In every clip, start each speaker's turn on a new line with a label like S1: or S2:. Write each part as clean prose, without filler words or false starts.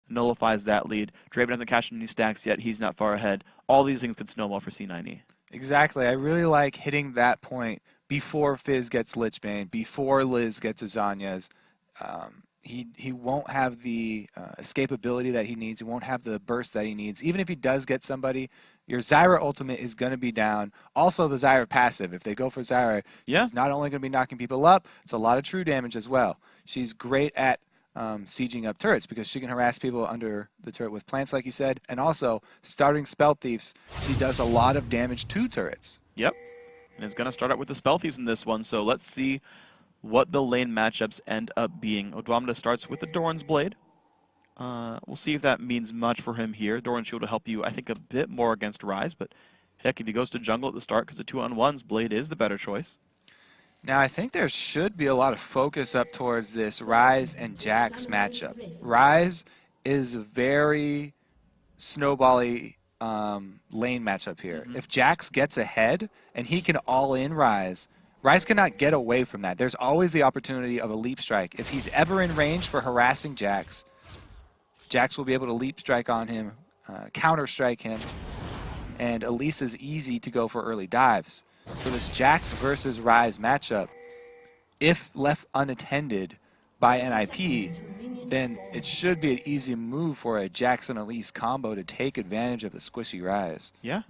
S1: nullifies that lead. Draven hasn't cashed any stacks yet. He's not far ahead. All these things could snowball for C9E.
S2: Exactly. I really like hitting that point before Fizz gets Lichbane, before Liz gets Azanya's. He won't have the escapability that he needs. He won't have the burst that he needs. Even if he does get somebody, your Zyra ultimate is going to be down. Also, the Zyra passive. If they go for Zyra, she's not only going to be knocking people up, it's a lot of true damage as well. She's great at sieging up turrets because she can harass people under the turret with plants, like you said. And also, starting Spell Thieves, she does a lot of damage to turrets.
S1: Yep. And it's going to start out with the Spell Thieves in this one, so let's see what the lane matchups end up being. Odwamda starts with the Doran's Blade. We'll see if that means much for him here. Doran's Shield will help you, I think, a bit more against Ryze, but heck, if he goes to jungle at the start because the 2-on-1s, Blade is the better choice.
S2: Now, I think there should be a lot of focus up towards this Ryze and Jax matchup. Ryze is a very snowbally lane matchup here. If Jax gets ahead and he can all-in Ryze cannot get away from that. There's always the opportunity of a leap strike. If he's ever in range for harassing Jax, Jax will be able to leap strike on him, counter strike him, and Elise is easy to go for early dives. So this Jax versus Ryze matchup, if left unattended by NIP, then it should be an easy move for a Jax and Elise combo to take advantage of the squishy Ryze.
S1: Yeah.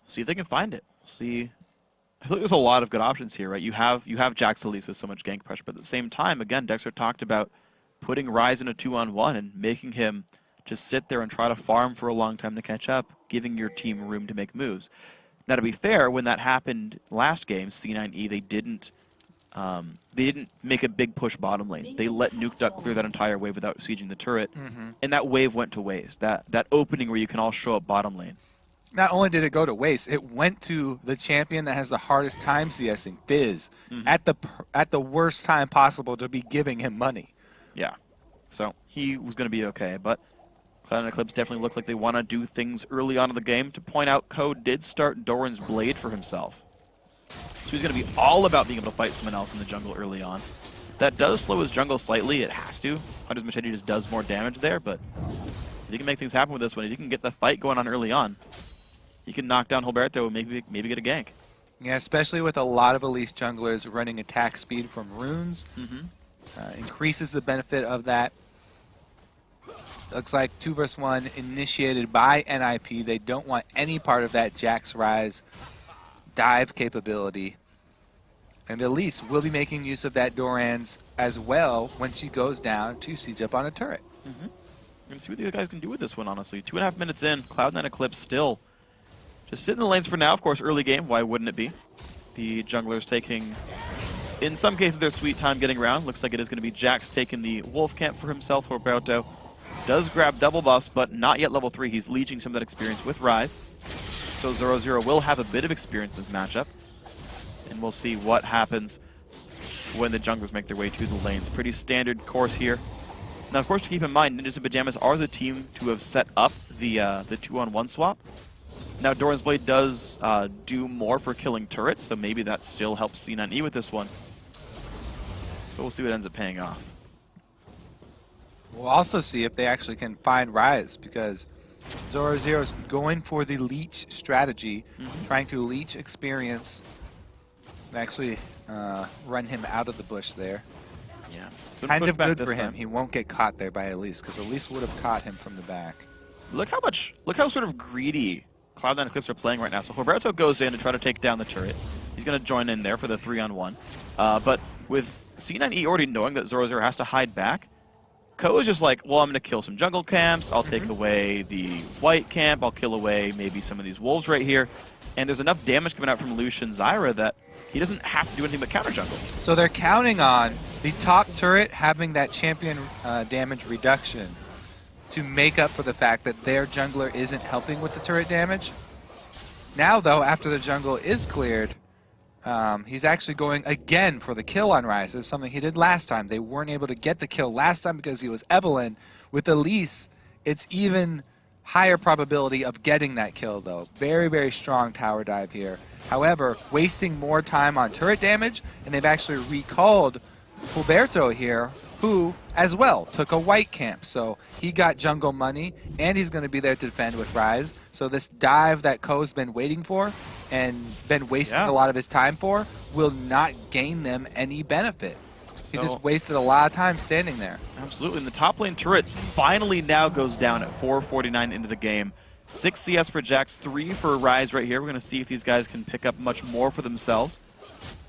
S1: See if they can find it. See. I feel like there's a lot of good options here, right? You have Jax Elise with so much gank pressure, but at the same time, again, Dexter talked about putting Ryze in a 2-on-1 and making him just sit there and try to farm for a long time to catch up, giving your team room to make moves. Now, to be fair, when that happened last game, C9E, they didn't make a big push bottom lane. They let Nuke Duck clear that entire wave without sieging the turret, and that wave went to waste. That opening where you can all show up bottom lane.
S2: Not only did it go to waste, it went to the champion that has the hardest time CSing, Fizz, at the worst time possible to be giving him money.
S1: Yeah, so he was going to be okay, but Cloud9 Eclipse definitely looked like they want to do things early on in the game. To point out, Code did start Doran's Blade for himself. So he's going to be all about being able to fight someone else in the jungle early on. That does slow his jungle slightly, it has to. Hunter's Machete just does more damage there, but if you can make things happen with this one, if you can get the fight going on early on, you can knock down Hilberto and maybe get a gank.
S2: Yeah, especially with a lot of Elise junglers running attack speed from runes. Increases the benefit of that. Looks like 2 versus 1 initiated by NIP. They don't want any part of that Jax Ryze dive capability. And Elise will be making use of that Doran's as well when she goes down to siege up on a turret.
S1: We're going to see what you guys can do with this one, honestly. 2.5 minutes in, Cloud9 Eclipse still just sit in the lanes for now. Of course, early game, why wouldn't it be? The junglers taking, in some cases, their sweet time getting around. Looks like it is going to be Jax taking the Wolf Camp for himself. Roberto does grab double buffs, but not yet level 3. He's leeching some of that experience with Ryze. So 0-0 will have a bit of experience in this matchup. And we'll see what happens when the junglers make their way to the lanes. Pretty standard course here. Now, of course, to keep in mind, Ninjas and Pyjamas are the team to have set up the 2-on-1 swap. Now, Doran's Blade does do more for killing turrets, so maybe that still helps C9E with this one. But we'll see what ends up paying off.
S2: We'll also see if they actually can find Ryze, because 0-0 is going for the leech strategy, trying to leech experience and actually run him out of the bush there.
S1: Yeah.
S2: Kind of good for him. He won't get caught there by Elise, because Elise would have caught him from the back.
S1: Look how sort of greedy Cloud9 Eclipse are playing right now. So Roberto goes in to try to take down the turret. He's going to join in there for the 3-on-1. But with C9E already knowing that 0-0 has to hide back, Ko is just like, well, I'm going to kill some jungle camps. I'll take away the white camp. I'll kill away maybe some of these wolves right here. And there's enough damage coming out from Lucian Zyra that he doesn't have to do anything but counter jungle.
S2: So they're counting on the top turret having that champion damage reduction to make up for the fact that their jungler isn't helping with the turret damage. Now, though, after the jungle is cleared, he's actually going again for the kill on Ryze. This is something he did last time. They weren't able to get the kill last time because he was Evelyn. With Elise, it's even higher probability of getting that kill, though. Very, very strong tower dive here. However, wasting more time on turret damage, and they've actually recalled Fulberto here who, as well, took a white camp. So he got jungle money, and he's going to be there to defend with Ryze. So this dive that Ko's been waiting for and been wasting a lot of his time for will not gain them any benefit. He just wasted a lot of time standing there.
S1: Absolutely. And the top lane turret finally now goes down at 4:49 into the game. 6 CS for Jax, 3 for Ryze right here. We're going to see if these guys can pick up much more for themselves.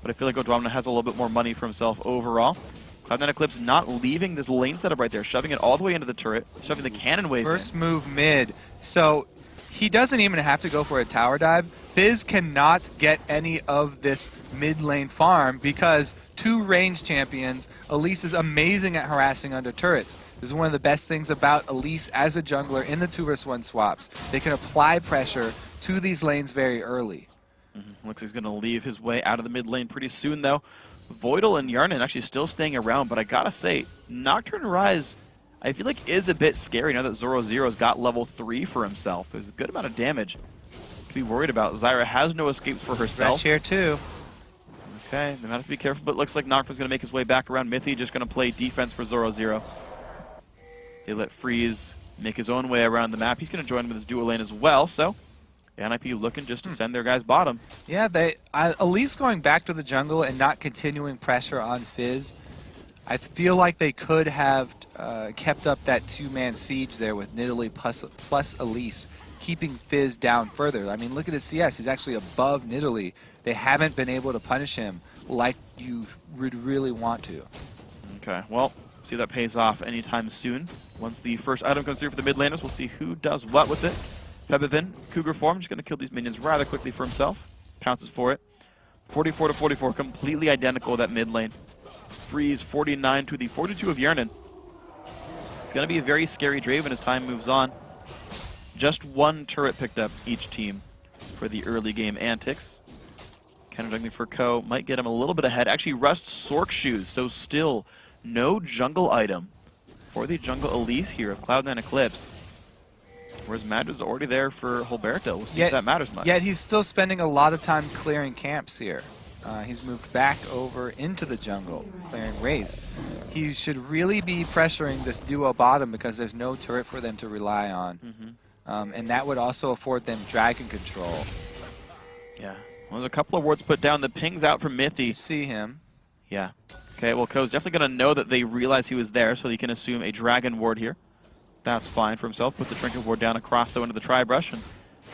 S1: But I feel like Odwamna has a little bit more money for himself overall. Cloud9 Eclipse not leaving this lane setup right there, shoving it all the way into the turret, shoving the cannon wave
S2: First move mid. So he doesn't even have to go for a tower dive. Fizz cannot get any of this mid lane farm because 2 range champions. Elise is amazing at harassing under turrets. This is one of the best things about Elise as a jungler in the 2vs1 swaps. They can apply pressure to these lanes very early.
S1: Looks like he's going to leave his way out of the mid lane pretty soon, though. Voidal and Yarnan actually still staying around, but I gotta say, Nocturne Ryze, I feel like is a bit scary now that Zoro0's got level 3 for himself. There's a good amount of damage to be worried about. Zyra has no escapes for herself.
S2: Fresh here too.
S1: Okay, they might have to be careful, but it looks like Nocturne's going to make his way back around. Mithy just going to play defense for Zoro0. They let Freeze make his own way around the map. He's going to join with his dual lane as well, so NIP looking just to send their guys bottom.
S2: Yeah, Elise going back to the jungle and not continuing pressure on Fizz. I feel like they could have kept up that 2-man siege there with Nidalee plus Elise, keeping Fizz down further. I mean, look at his CS. He's actually above Nidalee. They haven't been able to punish him like you would really want to.
S1: Okay, well, see if that pays off anytime soon. Once the first item comes through for the mid laners, we'll see who does what with it. Febivin, Cougar form, just going to kill these minions rather quickly for himself. Pounces for it. 44 to 44, completely identical that mid lane. Freeze 49 to the 42 of Yarnan. It's going to be a very scary Draven as time moves on. Just 1 turret picked up each team for the early game antics. Counter jungling for Ko might get him a little bit ahead. Actually, Rust Sork Shoes, so still no jungle item for the jungle Elise here of Cloud9 Eclipse. Whereas Madra's already there for Hulberto. We'll see if that matters much.
S2: Yet he's still spending a lot of time clearing camps here. He's moved back over into the jungle, clearing Raze. He should really be pressuring this duo bottom because there's no turret for them to rely on. And that would also afford them dragon control.
S1: Yeah. Well, there's a couple of wards put down. The ping's out from Mithy.
S2: See him.
S1: Yeah. Okay, well, Ko's definitely going to know that they realize he was there, so he can assume a dragon ward here. That's fine for himself. Puts the trinket ward down across, though, into the tri-brush. And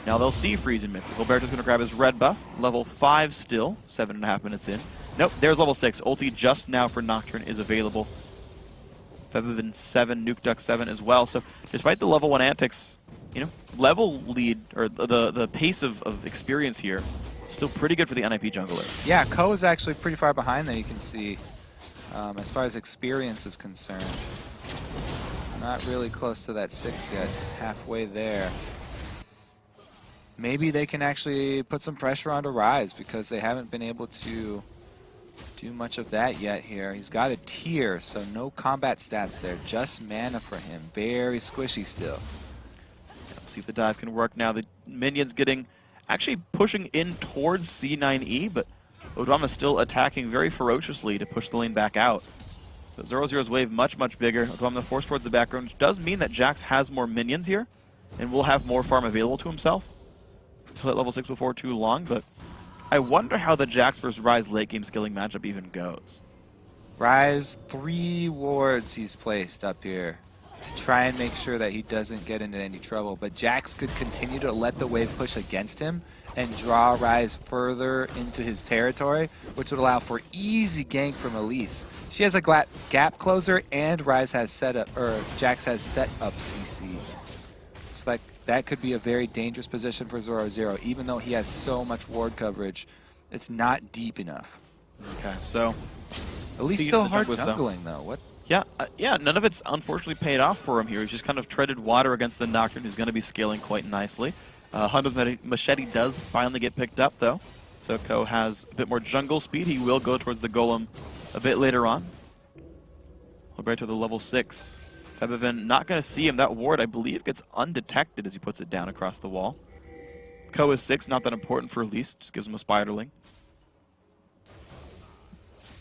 S1: now they'll see Freeze and Mithy. Hulberto's going to grab his red buff. Level 5 still. 7.5 minutes in. Nope, there's level 6. Ulti just now for Nocturne is available. Febivin 7, Nuke Duck 7 as well. So despite the level 1 antics, you know, level lead, or the pace of experience here, still pretty good for the NIP jungler.
S2: Yeah, Ko is actually pretty far behind there, you can see, as far as experience is concerned. Not really close to that 6 yet, halfway there. Maybe they can actually put some pressure onto Ryze because they haven't been able to do much of that yet here. He's got a tier, so no combat stats there, just mana for him. Very squishy still.
S1: Yeah, we'll see if the dive can work now. The minions actually pushing in towards C9E, but Odwamna still attacking very ferociously to push the lane back out. But 0-0's wave much bigger. Odwamna forced towards the background, which does mean that Jax has more minions here and will have more farm available to himself until at level 6 before too long, but I wonder how the Jax versus Ryze late game skilling matchup even goes.
S2: Ryze, 3 wards he's placed up here to try and make sure that he doesn't get into any trouble, but Jax could continue to let the wave push against him and draw Ryze further into his territory, which would allow for easy gank from Elise. She has a gap closer, and Ryze has set up, or Jax has set up CC. So that could be a very dangerous position for Zoro0. Even though he has so much ward coverage, it's not deep enough.
S1: Okay, so
S2: Elise still hard jungling though. What?
S1: Yeah, yeah, none of it's unfortunately paid off for him here. He's just kind of treaded water against the Nocturne, who's going to be scaling quite nicely. Hunter's Machete does finally get picked up, though. So Ko has a bit more jungle speed. He will go towards the Golem a bit later on. Hulberto to the level 6. Febivin not going to see him. That ward, I believe, gets undetected as he puts it down across the wall. Ko is 6, not that important for Elise. Just gives him a Spiderling.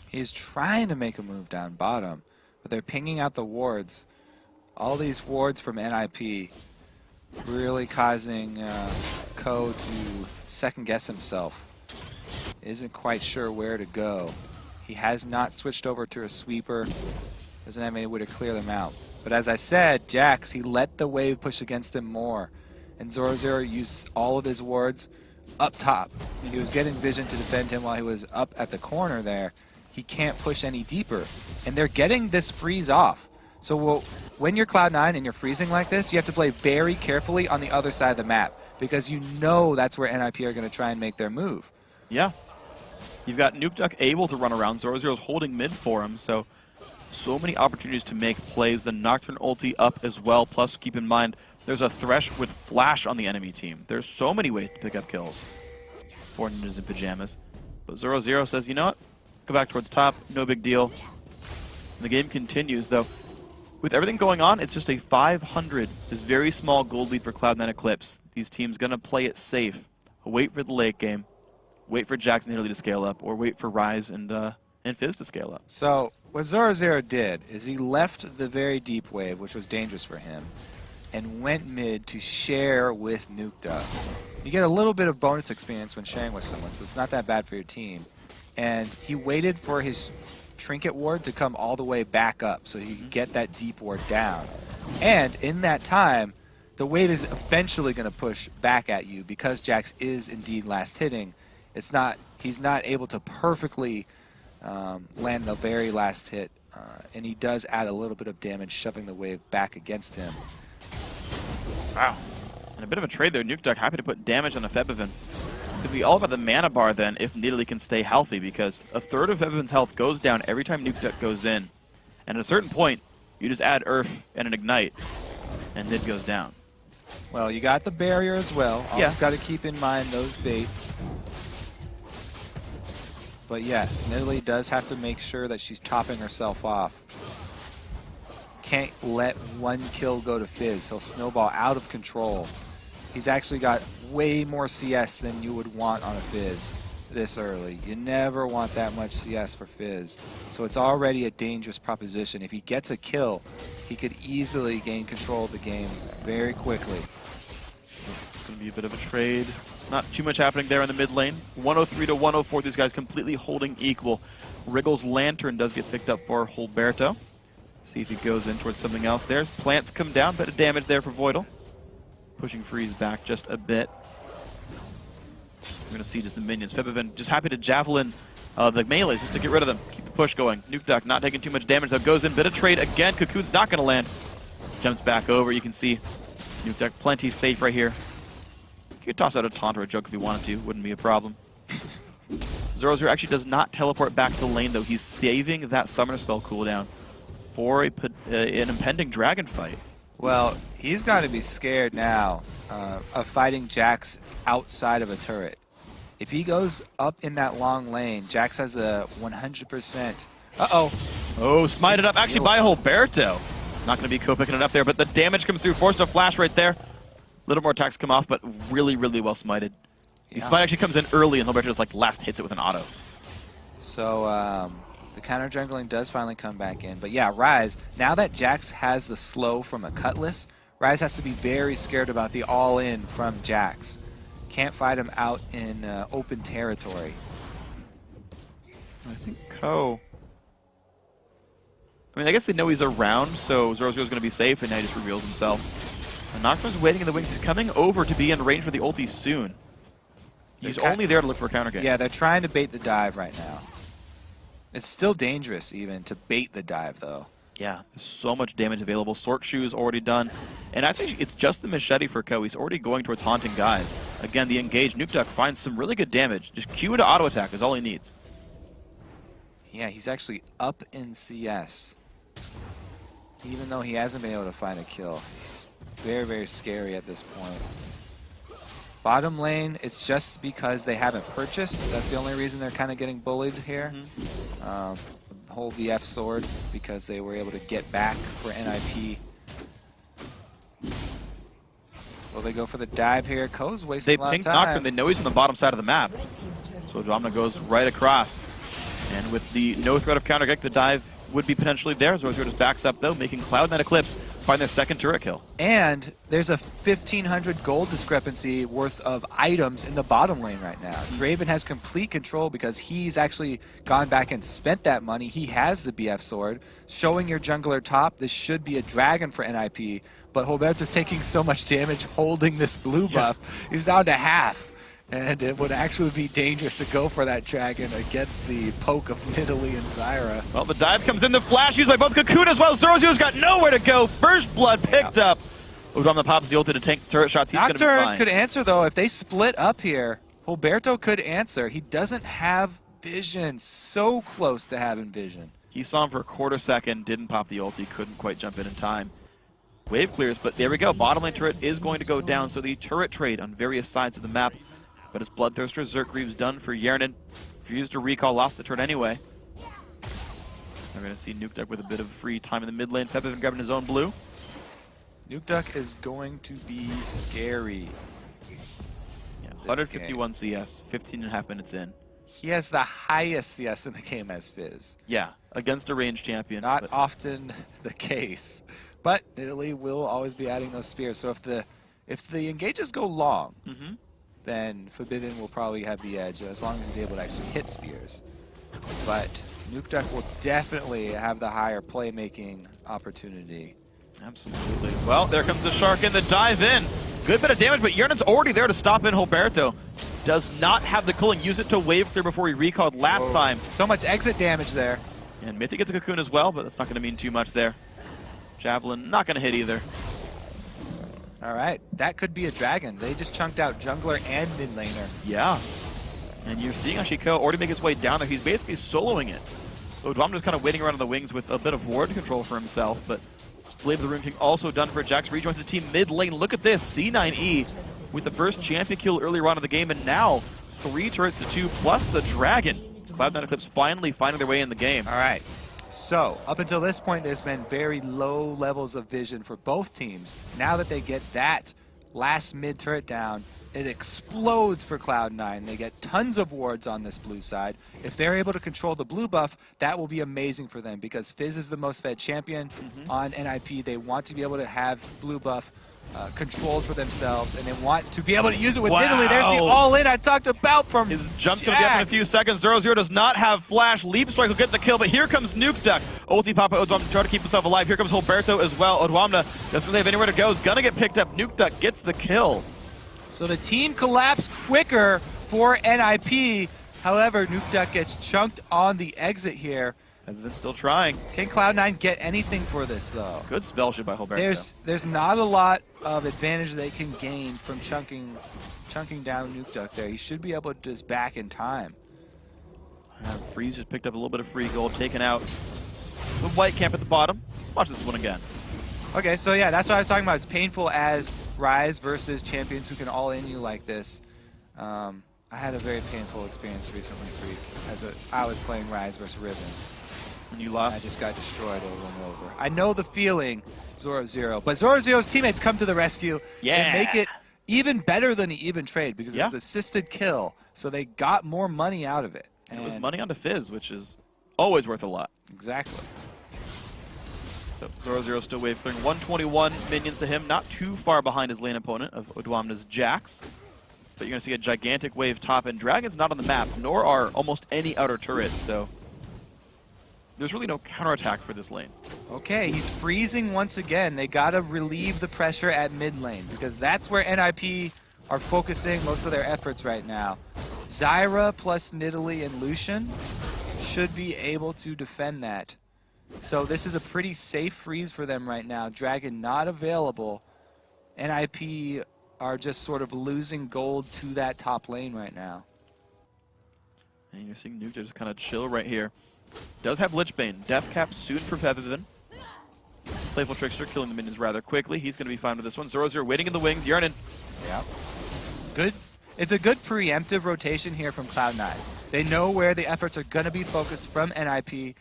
S2: He's trying to make a move down bottom, but they're pinging out the wards. All these wards from NIP really causing Ko to second-guess himself. Isn't quite sure where to go. He has not switched over to a sweeper. Doesn't have any way to clear them out. But as I said, Jax, he let the wave push against him more. And Zoro used all of his wards up top. He was getting vision to defend him while he was up at the corner there. He can't push any deeper. And they're getting this freeze off. So when you're Cloud9 and you're freezing like this, you have to play very carefully on the other side of the map, because you know that's where NIP are going to try and make their move.
S1: Yeah. You've got Nukeduck able to run around. Zoro holding mid for him, so many opportunities to make plays. The Nocturne ulti up as well, plus keep in mind there's a Thresh with Flash on the enemy team. There's so many ways to pick up kills for Ninjas in Pyjamas. But Zoro says, you know what? Go back towards top, no big deal. And the game continues, though. With everything going on, it's just a 500, this very small gold lead for Cloud9 Eclipse. These teams going to play it safe. Wait for the late game. Wait for Jackson Italy to scale up, or wait for Rise and Fizz to scale up.
S2: So what Zoro did is he left the very deep wave, which was dangerous for him, and went mid to share with Nukeduck. You get a little bit of bonus experience when sharing with someone, so it's not that bad for your team. And he waited for his trinket ward to come all the way back up so he could get that deep ward down. And in that time, the wave is eventually going to push back at you because Jax is indeed last hitting. He's not able to perfectly land the very last hit, and he does add a little bit of damage, shoving the wave back against him.
S1: Wow. And a bit of a trade there. Nukeduck happy to put damage on a Febiven. Could be all about the mana bar then if Nidalee can stay healthy, because a third of Febiven's health goes down every time Nukeduck goes in. And at a certain point, you just add Earth and an Ignite, and Nid goes down.
S2: Well, you got the barrier as well. Always got to keep in mind those baits. But yes, Nidalee does have to make sure that she's topping herself off. Can't let one kill go to Fizz. He'll snowball out of control. He's actually got way more CS than you would want on a Fizz this early. You never want that much CS for Fizz. So it's already a dangerous proposition. If he gets a kill, he could easily gain control of the game very quickly.
S1: It's going to be a bit of a trade. Not too much happening there in the mid lane. 103 to 104, these guys completely holding equal. Wriggle's Lantern does get picked up for Hulberto. See if he goes in towards something else there. Plants come down, bit of damage there for Voidal. Pushing Freeze back just a bit. We're going to see just the minions. Febiven just happy to Javelin the melees just to get rid of them. Keep the push going. Nukeduck not taking too much damage, though. Goes in, bit of trade again. Cocoon's not going to land. Jumps back over. You can see Nukeduck plenty safe right here. You could toss out a taunt or a joke if you wanted to. Wouldn't be a problem. Zoro actually does not teleport back to the lane, though. He's saving that summoner spell cooldown for an impending dragon fight.
S2: Well, he's got to be scared now of fighting Jax outside of a turret. If he goes up in that long lane, Jax has a 100%. Uh-oh.
S1: Oh, smited up actually by Hulberto. Not going to be picking it up there, but the damage comes through. Forced a flash right there. A little more attacks come off, but really, really well smited. The smite actually comes in early, and Hulberto just like last hits it with an auto.
S2: So the counter jungling does finally come back in. But yeah, Rise, now that Jax has the slow from a Cutlass, Rise has to be very scared about the all-in from Jax. Can't fight him out in open territory.
S1: I think Ko... I mean, I guess they know he's around, so Zoro's going to be safe, and now he just reveals himself. And Nocturne's waiting in the wings. He's coming over to be in range for the ulti soon. He's only there to look for a counter game.
S2: Yeah, they're trying to bait the dive right now. It's still dangerous, even, to bait the dive, though.
S1: Yeah, there's so much damage available. Sork Shoe is already done. And actually, it's just the machete for Ko. He's already going towards haunting guys. Again, the engaged Nukeduck finds some really good damage. Just Q into auto attack is all he needs.
S2: Yeah, he's actually up in CS. Even though he hasn't been able to find a kill. He's very, very scary at this point. Bottom lane, it's just because they haven't purchased. That's the only reason they're kind of getting bullied here. Whole VF sword, because they were able to get back for NIP. Will they go for the dive here? Ko's wasting a lot of time.
S1: Nocturne, they know he's on the bottom side of the map. So Domina goes right across. And with the no threat of counter kick, the dive would be potentially there. Zoro0 just backs up, though, making Cloud9 Eclipse find their second turret kill.
S2: And there's a 1,500 gold discrepancy worth of items in the bottom lane right now. Draven has complete control because he's actually gone back and spent that money. He has the BF sword. Showing your jungler top, this should be a dragon for NIP, but Roberto's taking so much damage holding this blue buff. He's down to half. And it would actually be dangerous to go for that dragon against the poke of Nidalee and Zyra.
S1: Well, the dive comes in, the flash used by both Cocoon as well. Zoro0's got nowhere to go. First blood picked up. Udamna pops the ulti to tank turret shots. He's going to be fine.
S2: Nocturne could answer, though. If they split up here, Roberto could answer. He doesn't have vision. So close to having vision.
S1: He saw him for a quarter second, didn't pop the ulti, couldn't quite jump in time. Wave clears, but there we go. Bottom lane turret is going to go down, so the turret trade on various sides of the map. But his Bloodthirster Zergreaves done for Yernin. Refused to recall, lost the turret anyway. We're going to see Nukeduck with a bit of free time in the mid lane. Pepevin grabbing his own blue.
S2: Nukeduck is going to be scary.
S1: Yeah, 151 CS, 15.5 minutes in.
S2: He has the highest CS in the game as Fizz.
S1: Yeah, against a ranged champion.
S2: Not often the case. But Nidalee will always be adding those spears. So if the engages go long, then Forbidden will probably have the edge as long as he's able to actually hit spears. But Nukeduck will definitely have the higher playmaking opportunity.
S1: Absolutely. Well, there comes the Shark in, the dive in. Good bit of damage, but Yernin's already there to stop in Roberto. Does not have the cooling. Use it to wave clear before he recalled last time.
S2: So much exit damage there.
S1: And Mythic gets a Cocoon as well, but that's not going to mean too much there. Javelin not going to hit either.
S2: All right, that could be a dragon. They just chunked out jungler and mid laner.
S1: Yeah. And you're seeing Ashiko already make his way down there. He's basically soloing it. Udwam just kind of waiting around on the wings with a bit of ward control for himself, but Blade of the Rune King also done for Jax. Rejoins his team mid lane. Look at this, C9E with the first champion kill earlier on in the game, and now 3 turrets to 2 plus the dragon. Cloud9 Eclipse finally finding their way in the game.
S2: All right. So, up until this point, there's been very low levels of vision for both teams. Now that they get that last mid turret down, it explodes for Cloud9. They get tons of wards on this blue side. If they're able to control the blue buff, that will be amazing for them because Fizz is the most fed champion on NIP. They want to be able to have blue buff controlled for themselves, and they want to be able to use it with Nidalee. There's the all-in I talked about from
S1: His jump's going to be up in a few seconds. Zoro0 does not have flash. Leap Strike will get the kill, but here comes Nukeduck. Ulti Papa Odwamna to try to keep himself alive. Here comes Roberto as well. Odwamna doesn't really have anywhere to go. Is going to get picked up. Nukeduck gets the kill.
S2: So the team collapsed quicker for NIP. However, Nukeduck gets chunked on the exit here.
S1: And then still trying.
S2: Can Cloud9 get anything for this, though?
S1: Good spell shit by Roberto.
S2: There's not a lot of advantage they can gain from chunking down Nukeduck there. He should be able to just back in time.
S1: Freeze just picked up a little bit of free gold, taken out the white camp at the bottom. Watch this one again.
S2: Okay, so yeah, that's what I was talking about. It's painful as Ryze versus champions who can all-in you like this. I had a very painful experience recently, Freak, as I was playing Ryze versus Riven.
S1: And you lost?
S2: I just got destroyed over and over. I know the feeling, Zoro0. But Zoro0's teammates come to the rescue and make it even better than an even trade because it was assisted kill. So they got more money out of it.
S1: And it was money onto Fizz, which is always worth a lot.
S2: Exactly.
S1: So Zoro0 still wave clearing. 121 minions to him, not too far behind his lane opponent of Odwamna's Jax. But you're going to see a gigantic wave top, and Dragon's not on the map, nor are almost any outer turrets, so there's really no counterattack for this lane.
S2: Okay, he's freezing once again. They got to relieve the pressure at mid lane because that's where NIP are focusing most of their efforts right now. Zyra plus Nidalee and Lucian should be able to defend that. So this is a pretty safe freeze for them right now. Dragon not available. NIP are just sort of losing gold to that top lane right now.
S1: And you're seeing Nuke just kind of chill right here. Does have Lichbane. Death Cap soon for Pepevin. Playful Trickster killing the minions rather quickly. He's going to be fine with this one. Zoro0 waiting in the wings. Yernin.
S2: Yeah. Good. It's a good preemptive rotation here from Cloud9. They know where the efforts are going to be focused from NIP,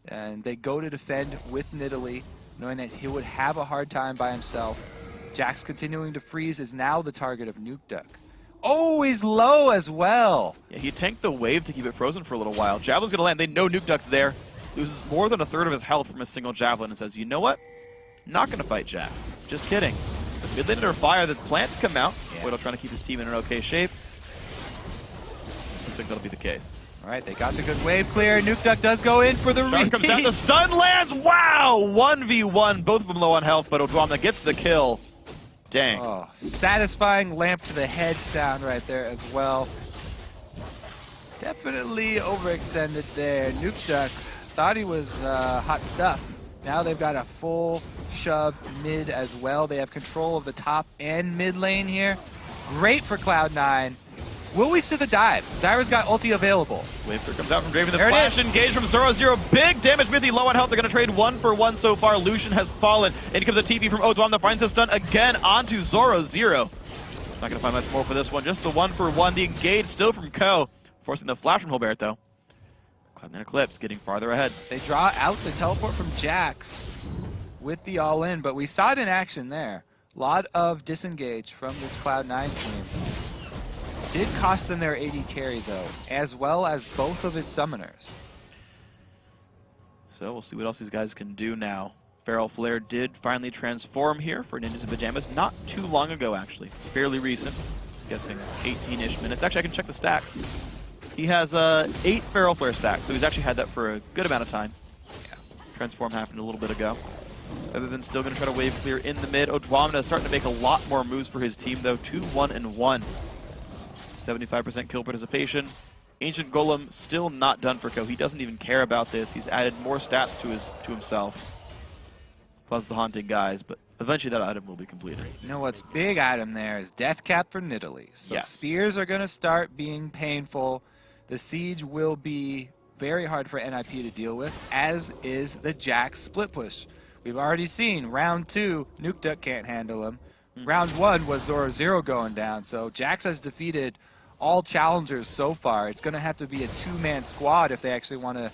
S2: and they go to defend with Nidalee, knowing that he would have a hard time by himself. Jax continuing to freeze is now the target of Nukeduck. Oh, he's low as well.
S1: Yeah, he tanked the wave to keep it frozen for a little while. Javelin's going to land. They know Nukeduck's there. loses more than a third of his health from a single javelin and says, you know what? Not going to fight Jax. Just kidding. The mid lane under fire, the plants come out. Yeah. Voidal trying to keep his team in an okay shape. Looks like that'll be the case.
S2: All right, they got the good wave clear. Nuke Duck does go in for the repeat.
S1: Comes down, the stun lands. Wow! 1v1, both of them low on health, but Odwamna gets the kill. Dang.
S2: Oh, satisfying lamp to the head sound right there as well. Definitely overextended there. Nuke Duck thought he was hot stuff. Now they've got a full shove mid as well. They have control of the top and mid lane here. Great for Cloud9. Will we see the dive? Zyra's got ulti available.
S1: Wafer comes out from Draven. The flash engage from Zoro. Big damage. Mithy low on health. They're going to trade 1-for-1 so far. Lucian has fallen. And here comes a TP from Odwamna. Finds the stun again onto Zoro. Not going to find much more for this one. Just the 1-for-1. The engage still from Ko. Forcing the flash from Hilbert, though. Cloud9 Eclipse getting farther ahead.
S2: They draw out the teleport from Jax with the all-in, but we saw it in action there. A lot of disengage from this Cloud9 team. Did cost them their AD carry, though, as well as both of his summoners.
S1: So we'll see what else these guys can do now. Feral Flare did finally transform here for Ninjas in Pyjamas not too long ago, actually. Fairly recent. I'm guessing 18-ish minutes. Actually, I can check the stacks. He has 8 Feral Flare stacks, so he's actually had that for a good amount of time. Yeah. Transform happened a little bit ago. Other than still going to try to wave clear in the mid. Odwamna starting to make a lot more moves for his team, though. 2-1-1. 75% kill participation. Ancient Golem still not done for Ko. He doesn't even care about this. He's added more stats to himself. Plus the Haunting guys, but eventually that item will be completed.
S2: You know what's big item there is Death Cap for Nidalee. So yes. Spears are going to start being painful. The Siege will be very hard for NIP to deal with, as is the Jax split push. We've already seen round 2, Nuke Duck can't handle him. Round 1 was Zoro going down, so Jax has defeated all challengers so far. It's going to have to be a 2-man squad if they actually want to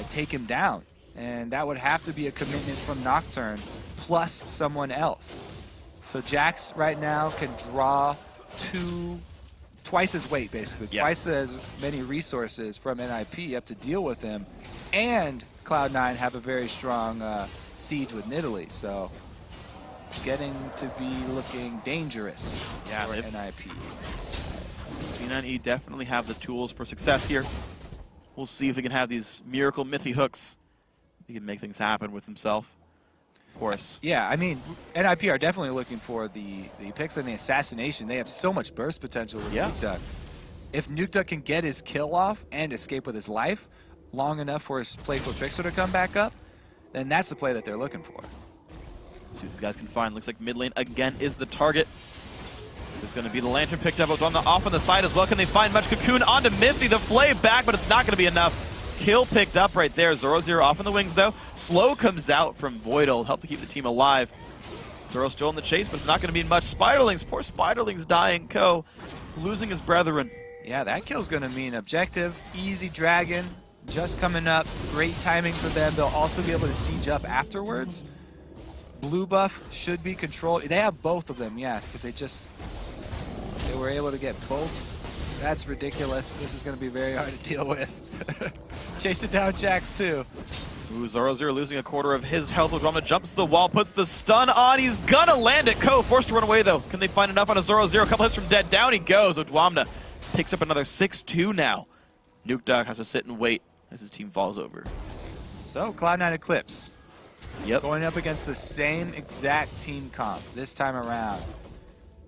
S2: take him down. And that would have to be a commitment from Nocturne plus someone else. So Jax right now can draw twice his weight, basically. Yeah. Twice as many resources from NIP. You have to deal with him. And Cloud9 have a very strong siege with Nidalee, so it's getting to be looking dangerous for NIP.
S1: C9E definitely have the tools for success here. We'll see if he can have these miracle Mithy hooks. He can make things happen with himself. Of course.
S2: Yeah, I mean, NIP are definitely looking for the picks and the assassination. They have so much burst potential with Nuke Duck. If Nuke Duck can get his kill off and escape with his life long enough for his Playful Trickster to come back up, then that's the play that they're looking for.
S1: See what these guys can find. Looks like mid lane again is the target. It's going to be the Lantern picked up. Odwamna off on the side as well. Can they find much? Cocoon onto Mithy. The flay back, but it's not going to be enough. Kill picked up right there. Zoro off on the wings, though. Slow comes out from Voidal. Help to keep the team alive. Zoro still in the chase, but it's not going to be much. Spiderlings. Poor Spiderlings dying. Ko losing his brethren.
S2: Yeah, that kill's going to mean objective. Easy Dragon just coming up. Great timing for them. They'll also be able to siege up afterwards. Blue buff should be controlled. They have both of them, yeah, because they were able to get both. That's ridiculous. This is going to be very hard to deal with. Chasing down Jax, too.
S1: Ooh, Zoro losing a quarter of his health. Odwamna jumps to the wall, puts the stun on. He's going to land it. Ko forced to run away, though. Can they find enough on a Zoro? A couple hits from dead. Down he goes. Odwamna picks up another 6-2 now. Nuke Duck has to sit and wait as his team falls over.
S2: So, Cloud9 Eclipse. Going up against the same exact team comp this time around.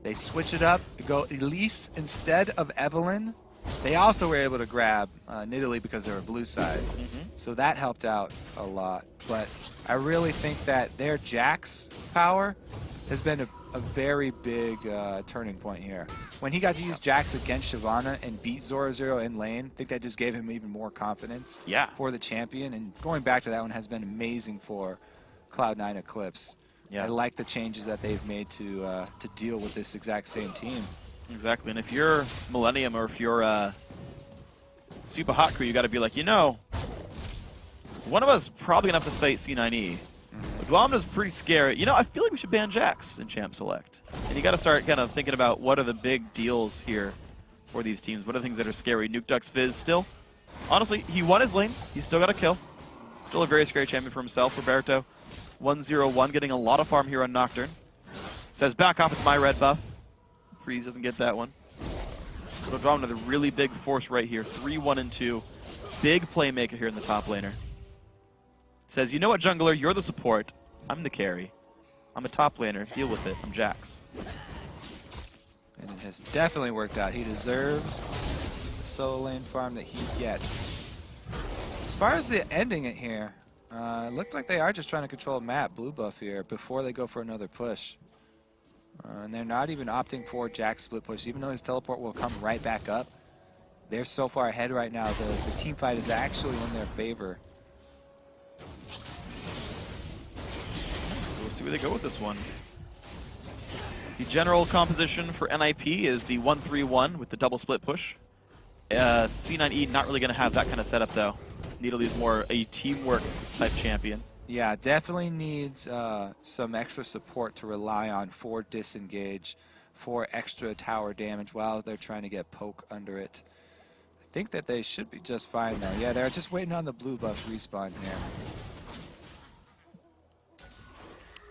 S2: They switch it up, go Elise instead of Evelynn. They also were able to grab Nidalee because they were blue side. So that helped out a lot. But I really think that their Jax power has been a very big turning point here. When he got to use Jax against Shyvana and beat Zoro in lane, I think that just gave him even more confidence for the champion. And going back to that one has been amazing for Cloud9 Eclipse. I like the changes that they've made to deal with this exact same team.
S1: Exactly, and if you're Millennium or if you're Super Hot Crew, you got to be like, you know, one of us probably gonna have to fight C9E. Odwamna's pretty scary. You know, I feel like we should ban Jax in Champ Select. And you got to start kind of thinking about what are the big deals here for these teams. What are the things that are scary? Nuke Duck's Fizz still. Honestly, he won his lane. He's still got a kill. Still a very scary champion for himself. Roberto, 1-0-1, getting a lot of farm here on Nocturne. Says back off with my red buff. Freeze doesn't get that one. It'll draw another really big force right here. 3-1-2. Big playmaker here in the top laner. Says, you know what, jungler? You're the support. I'm the carry. I'm a top laner. Deal with it. I'm Jax.
S2: And it has definitely worked out. He deserves the solo lane farm that he gets. As far as the ending it here, it looks like they are just trying to control a map, blue buff here, before they go for another push. And they're not even opting for Jack's split push, even though his teleport will come right back up. They're so far ahead right now, the team fight is actually in their favor.
S1: So we'll see where they go with this one. The general composition for NIP is the 1-3-1 with the double split push. C9E not really going to have that kind of setup though. Needle is more a teamwork type champion.
S2: Yeah, definitely needs some extra support to rely on for disengage, for extra tower damage while they're trying to get poke under it. I think that they should be just fine though. Yeah, they're just waiting on the blue buff respawn here.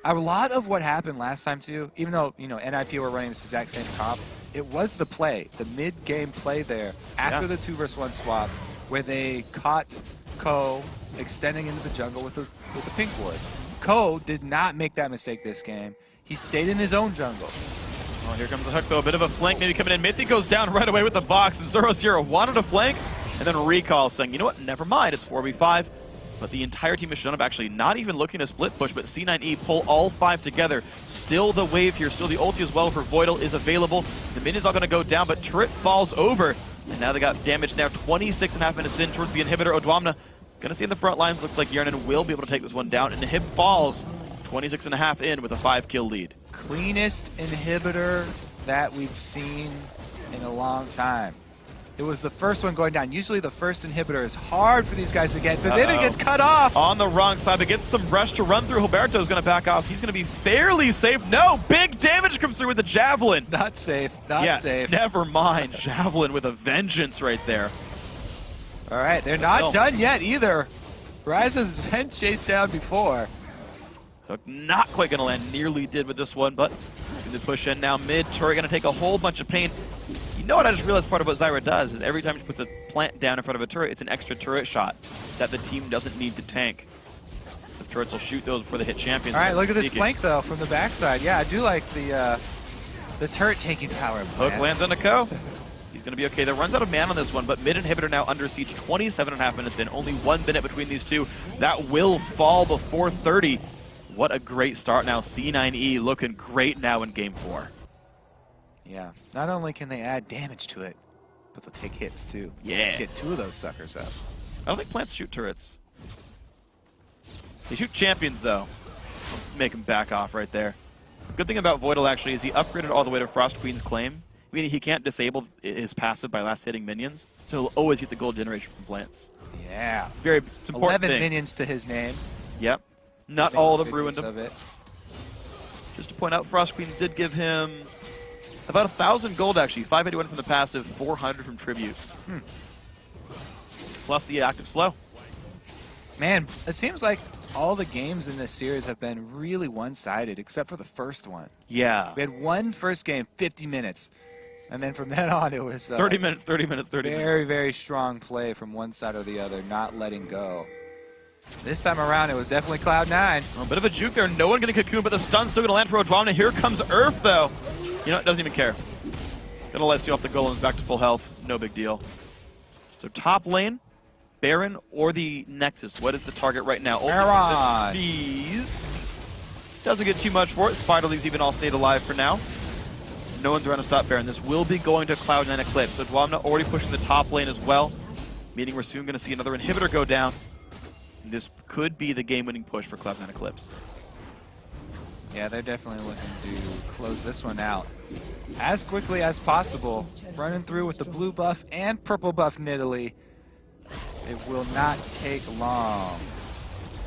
S2: A lot of what happened last time too, even though NIP were running this exact same comp, it was the play, the mid-game play there after the 2-versus-1 swap, where they caught Ko extending into the jungle with the pink ward. Ko did not make that mistake this game. He stayed in his own jungle.
S1: Oh, here comes the hook though. A bit of a flank maybe coming in. Mythic goes down right away with the box, and Zero wanted a flank, and then Recall saying, you know what, never mind, it's 4v5. But the entire team is shown up actually not even looking to split push, but C9E pull all 5 together. Still the wave here, still the ulti as well for Voidal is available. The minions are going to go down, but turret falls over. And now they got damage now 26.5 minutes in towards the inhibitor. Odwamna going to see in the front lines. Looks like Yernan will be able to take this one down. And Inhib falls 26.5 in with a 5-kill lead.
S2: Cleanest inhibitor that we've seen in a long time. It was the first one going down. Usually the first inhibitor is hard for these guys to get, but then it gets cut off.
S1: On the wrong side, but gets some brush to run through. Roberto's going to back off. He's going to be fairly safe. No, big damage comes through with the Javelin.
S2: Not safe, not safe.
S1: Never mind. Javelin with a vengeance right there.
S2: All right, they're not done yet either. Rise has been chased down before.
S1: Hook not quite going to land. Nearly did with this one, but the push in now mid. Turret going to take a whole bunch of pain. You know what I just realized part of what Zyra does is every time she puts a plant down in front of a turret, it's an extra turret shot that the team doesn't need to tank. Because turrets will shoot those before they hit champions.
S2: All right, look at this flank though from the backside. Yeah, I do like the turret taking power.
S1: Hook lands on a Ko. He's going to be okay. There runs out of mana on this one, but mid inhibitor now under siege. 27.5 minutes in. Only 1 minute between these two. That will fall before 30. What a great start now. C9E looking great now in game 4.
S2: Yeah, not only can they add damage to it, but they'll take hits too.
S1: Yeah.
S2: Get 2 of those suckers up.
S1: I don't think plants shoot turrets. They shoot champions though. Make them back off right there. Good thing about Voidal actually is he upgraded all the way to Frost Queen's Claim, meaning he can't disable his passive by last hitting minions, so he'll always get the gold generation from plants.
S2: Yeah.
S1: It's important
S2: 11
S1: thing.
S2: minions to his name.
S1: Yep. Not all of them ruined him.
S2: Of it.
S1: Just to point out, Frost Queens did give him about 1,000 gold actually, 581 from the passive, 400 from tribute. Plus the active slow.
S2: Man, it seems like all the games in this series have been really one-sided, except for the first one.
S1: Yeah.
S2: We had one first game, 50 minutes. And then from then on, it was
S1: 30 minutes, 30 minutes, 30 minutes.
S2: Very, very strong play from one side or the other, not letting go. This time around, it was definitely Cloud9.
S1: A bit of a juke there. No one getting cocoon, but the stun's still going to land for Odwamna. Here comes Earth, though. You know, it doesn't even care. Gonna let you off the golems back to full health. No big deal. So top lane, Baron or the Nexus. What is the target right now?
S2: Baron.
S1: Bees. Doesn't get too much for it. Spider League's even all stayed alive for now. No one's around to stop Baron. This will be going to Cloud9 Eclipse. So Odwamna already pushing the top lane as well, meaning we're soon going to see another inhibitor go down. This could be the game-winning push for Cloud9 Eclipse.
S2: Yeah, they're definitely looking to close this one out as quickly as possible. Running through with the blue buff and purple buff Nidalee. It will not take long.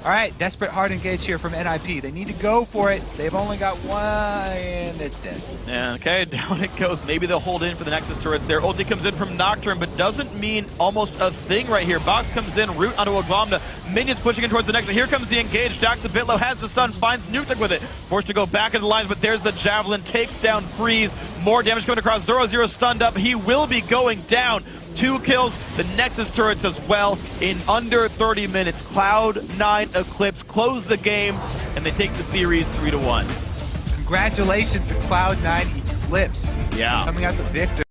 S2: All right, desperate hard engage here from NIP. They need to go for it. They've only got one, and it's dead.
S1: And okay, down it goes. Maybe they'll hold in for the Nexus turrets. Their ulti comes in from Nocturne, but doesn't mean almost a thing right here. Box comes in, root onto Agvamna. Minions pushing in towards the Nexus. Here comes the engage. Dax a bit low, has the stun, finds Nukeduck with it. Forced to go back into the lines, but there's the Javelin, takes down Freeze. More damage coming across. 0-0 stunned up. He will be going down. 2 kills, the Nexus turrets as well in under 30 minutes. Cloud9 Eclipse close the game, and they take the series 3-1.
S2: Congratulations to Cloud9 Eclipse.
S1: Yeah.
S2: Coming out the victor.